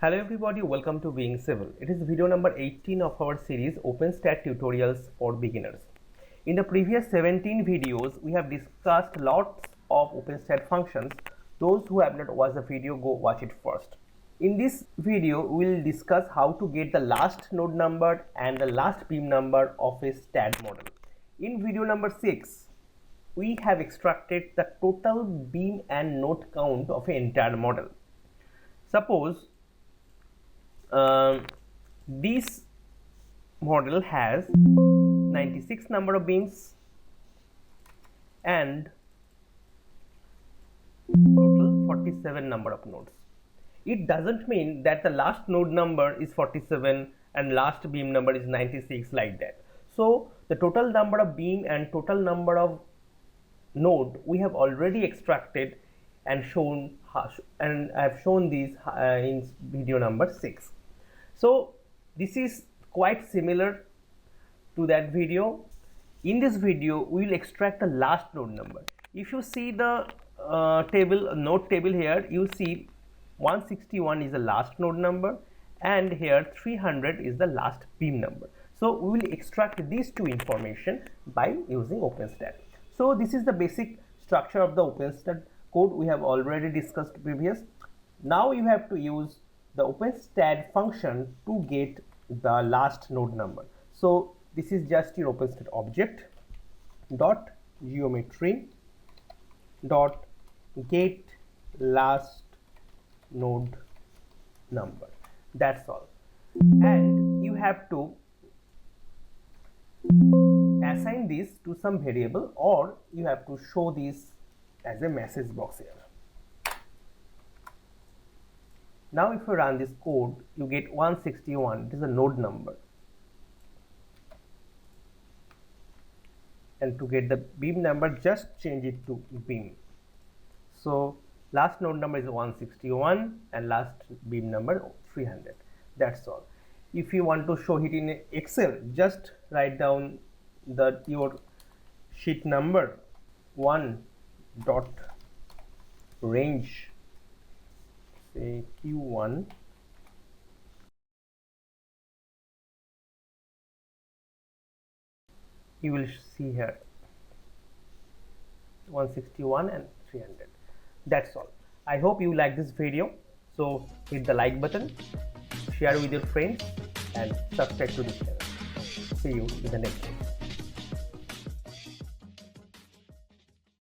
Hello everybody, welcome to Being Civil. It is video number 18 of our series OpenSTAAD tutorials for beginners. In the previous 17 videos, we have discussed lots of OpenSTAAD functions. Those who have not watched the video, go watch it first. In this video, we will discuss how to get the last node number and the last beam number of a STAAD model. In video number 6, we have extracted the total beam and node count of an entire model. Suppose this model has 96 number of beams and total 47 number of nodes. It doesn't mean that the last node number is 47 and last beam number is 96 like that. So the total number of beam and total number of node we have already extracted and shown, and I have shown these in video number 6. So this is quite similar to that video. In this video, we will extract the last node number. If you see the node table here, you see 161 is the last node number and here 300 is the last beam number. So we will extract these two information by using OpenSTAAD. So this is the basic structure of the OpenSTAAD code we have already discussed previous. Now you have to use the OpenSTAAD function to get the last node number. So this is just your OpenSTAAD object dot geometry dot get last node number. That's all. And you have to assign this to some variable, or you have to show this as a message box here. Now if you run this code, you get 161. It is a node number. And to get the beam number, just change it to beam. So last node number is 161 and last beam number 300. That's all. If you want to show it in Excel, just write down your sheet number 1 dot range, say Q1, you will see here 161 and 300. That's all. I hope you like this video. So hit the like button, share with your friends and subscribe to this channel. See you in the next one.